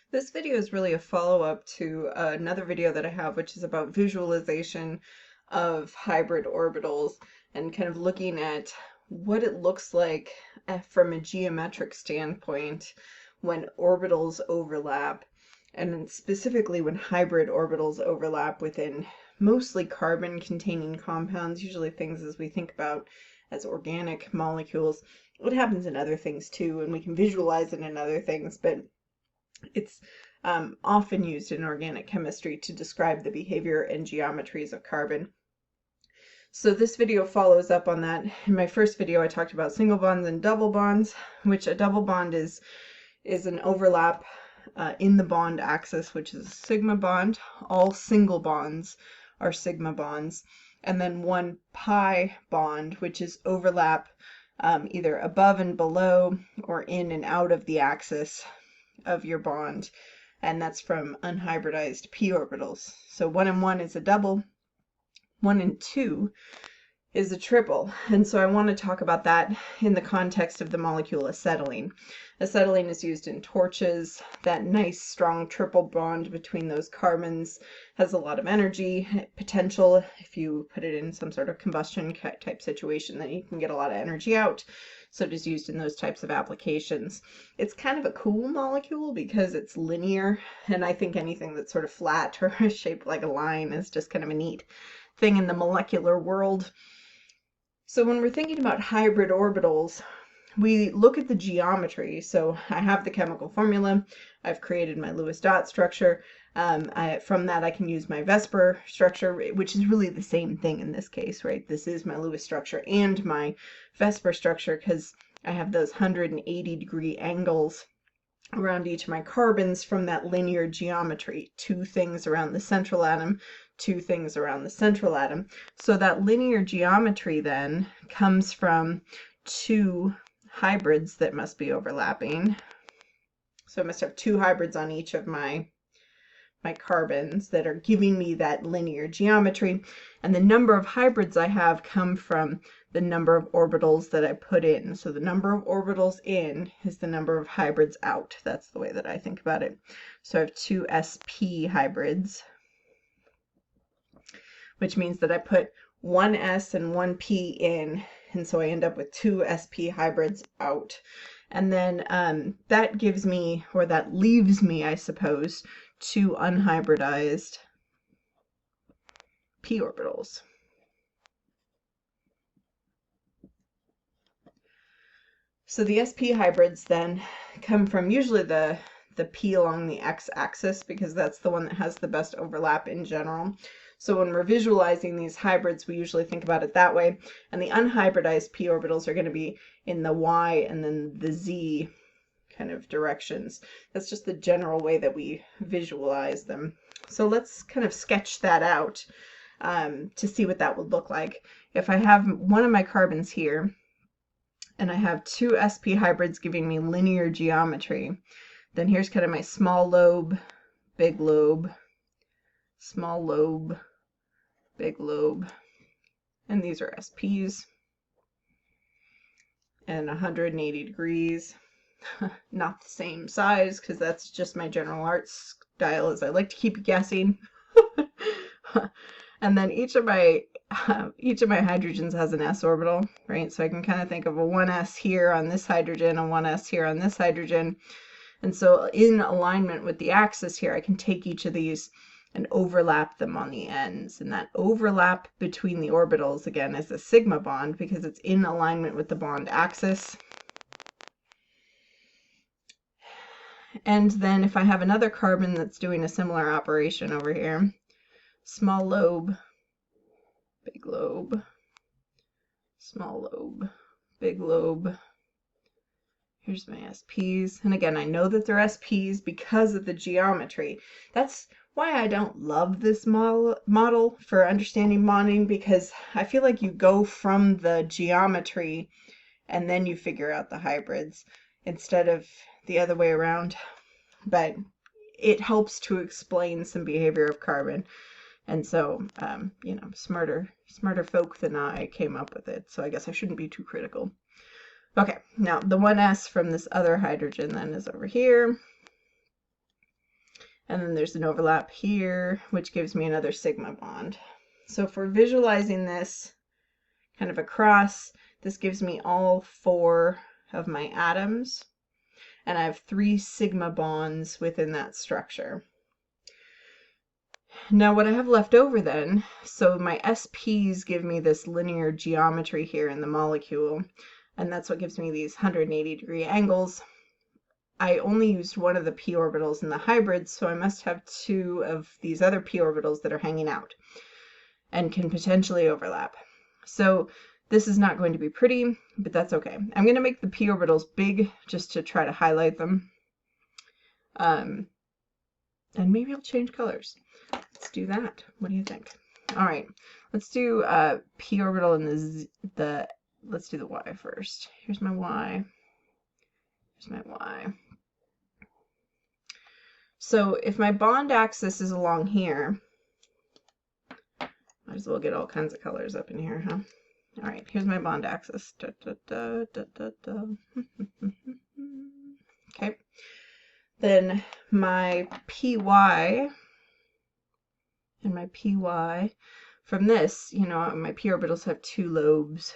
This video is really a follow-up to another video that I have, which is about visualization of hybrid orbitals and kind of looking at what it looks like from a geometric standpoint when orbitals overlap, and specifically when hybrid orbitals overlap within mostly carbon-containing compounds, usually things as we think about as organic molecules. It happens in other things too, and we can visualize it in other things, but it's often used in organic chemistry to describe the behavior and geometries of carbon. So this video follows up on that. In my first video, I talked about single bonds and double bonds, which a double bond is an overlap in the bond axis, which is a sigma bond. All single bonds are sigma bonds. And then one pi bond, which is overlap either above and below or in and out of the axis of your bond, and that's from unhybridized p orbitals. So 1 and 1 is a double, 1 and 2 is a triple, and so I want to talk about that in the context of the molecule acetylene. Acetylene is used in torches. That nice strong triple bond between those carbons has a lot of energy potential. If you put it in some sort of combustion type situation, then you can get a lot of energy out. So it is used in those types of applications. It's kind of a cool molecule because it's linear, and I think anything that's sort of flat or shaped like a line is just kind of a neat thing in the molecular world. So when we're thinking about hybrid orbitals, we look at the geometry. So I have the chemical formula, I've created my Lewis dot structure. From that I can use my Vesper structure, which is really the same thing in this case, right? This is my Lewis structure and my Vesper structure because I have those 180-degree angles around each of my carbons from that linear geometry. Two things around the central atom, two things around the central atom. So that linear geometry then comes from two hybrids that must be overlapping. So I must have two hybrids on each of my carbons that are giving me that linear geometry, and the number of hybrids I have come from the number of orbitals that I put in. So the number of orbitals in is the number of hybrids out. That's the way that I think about it. So I have two sp hybrids, which means that I put one s and one p in, and so I end up with two sp hybrids out. And then that gives me, or that leaves me, I suppose, two unhybridized p orbitals. So the sp hybrids then come from usually the p along the x-axis, because that's the one that has the best overlap in general. So when we're visualizing these hybrids, we usually think about it that way. And the unhybridized p orbitals are going to be in the y and then the z kind of directions. That's just the general way that we visualize them. So let's kind of sketch that out to see what that would look like. If I have one of my carbons here, and I have two sp hybrids giving me linear geometry, then here's kind of my small lobe, big lobe, small lobe, big lobe, and these are SPs, and 180 degrees. Not the same size, because that's just my general art style, is I like to keep you guessing. And then each of my hydrogens has an s orbital, right? So I can kind of think of a 1s here on this hydrogen, a 1s here on this hydrogen. And so in alignment with the axis here, I can take each of these and overlap them on the ends. And that overlap between the orbitals, again, is a sigma bond because it's in alignment with the bond axis. And then if I have another carbon that's doing a similar operation over here, small lobe, big lobe, small lobe, big lobe. Here's my SPs. And again, I know that they're SPs because of the geometry. That's why I don't love this model for understanding bonding, because I feel like you go from the geometry and then you figure out the hybrids instead of the other way around. But it helps to explain some behavior of carbon. And so, you know, smarter folk than I came up with it. So I guess I shouldn't be too critical. Okay, now the 1s from this other hydrogen then is over here. And then there's an overlap here, which gives me another sigma bond. So if we're visualizing this kind of across, this gives me all 4 of my atoms, and I have 3 sigma bonds within that structure. Now what I have left over then, so my SPs give me this linear geometry here in the molecule, and that's what gives me these 180-degree angles. I only used one of the p orbitals in the hybrids, so I must have 2 of these other p orbitals that are hanging out and can potentially overlap. So this is not going to be pretty, but that's okay. I'm going to make the p orbitals big just to try to highlight them. And maybe I'll change colors. Let's do that. What do you think? All right, let's do p orbital in let's do the y first. Here's my y. Here's my y. So if my bond axis is along here, might as well get all kinds of colors up in here, huh? All right, here's my bond axis. Da, da, da, da, da, da. Okay. Then my py and my py, from this, you know, my p orbitals have 2 lobes.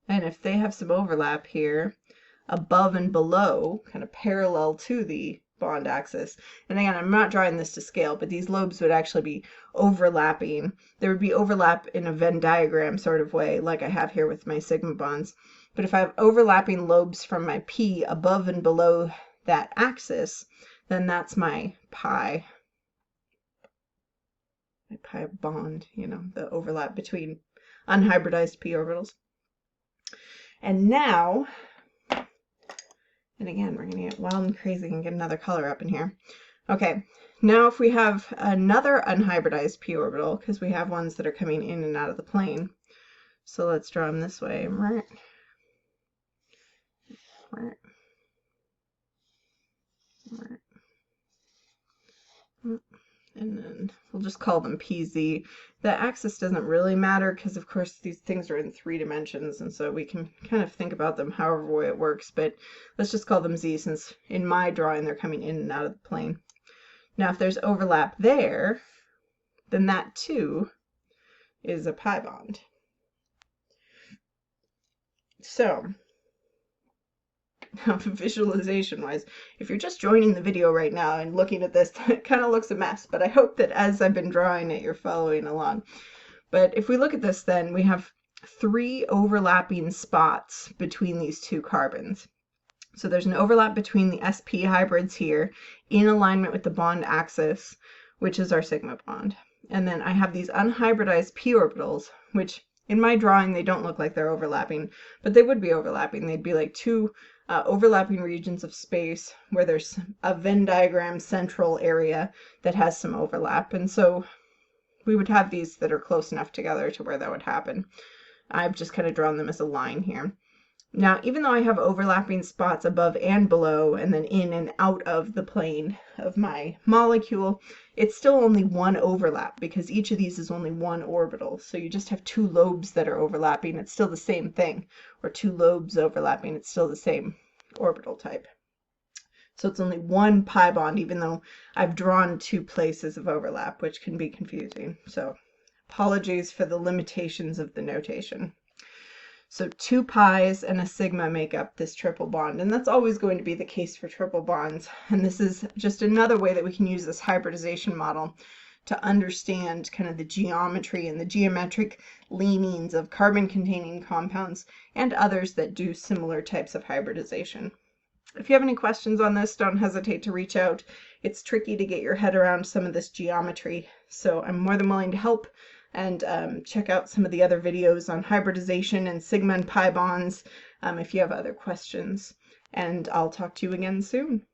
And if they have some overlap here, above and below, kind of parallel to the bond axis, and again, I'm not drawing this to scale, but these lobes would actually be overlapping. There would be overlap in a Venn diagram sort of way, like I have here with my sigma bonds. But if I have overlapping lobes from my p above and below that axis, then that's my pi bond, you know, the overlap between unhybridized p orbitals. And now, and again, we're going to get wild and crazy and get another color up in here. Okay, now if we have another unhybridized p orbital, because we have ones that are coming in and out of the plane, so let's draw them this way. And then we'll just call them PZ. The axis doesn't really matter because, of course, these things are in 3 dimensions, and so we can kind of think about them however way it works, but let's just call them Z since in my drawing they're coming in and out of the plane. Now, if there's overlap there, then that too is a pi bond. So, visualization-wise, if you're just joining the video right now and looking at this, it kind of looks a mess, but I hope that as I've been drawing it, you're following along. But if we look at this, then we have 3 overlapping spots between these 2 carbons. So there's an overlap between the sp hybrids here in alignment with the bond axis, which is our sigma bond. And then I have these unhybridized p orbitals, which in my drawing, they don't look like they're overlapping, but they would be overlapping. They'd be like 2 overlapping regions of space where there's a Venn diagram central area that has some overlap. And so we would have these that are close enough together to where that would happen. I've just kind of drawn them as a line here. Now, even though I have overlapping spots above and below, and then in and out of the plane of my molecule, it's still only 1 overlap because each of these is only 1 orbital. So you just have 2 lobes that are overlapping. It's still the same thing. Or 2 lobes overlapping. It's still the same orbital type. So it's only 1 pi bond, even though I've drawn 2 places of overlap, which can be confusing. So apologies for the limitations of the notation. So 2 pi's and a sigma make up this triple bond, and that's always going to be the case for triple bonds. And this is just another way that we can use this hybridization model to understand kind of the geometry and the geometric leanings of carbon-containing compounds and others that do similar types of hybridization. If you have any questions on this, don't hesitate to reach out. It's tricky to get your head around some of this geometry, so I'm more than willing to help. And check out some of the other videos on hybridization and sigma and pi bonds if you have other questions. And I'll talk to you again soon.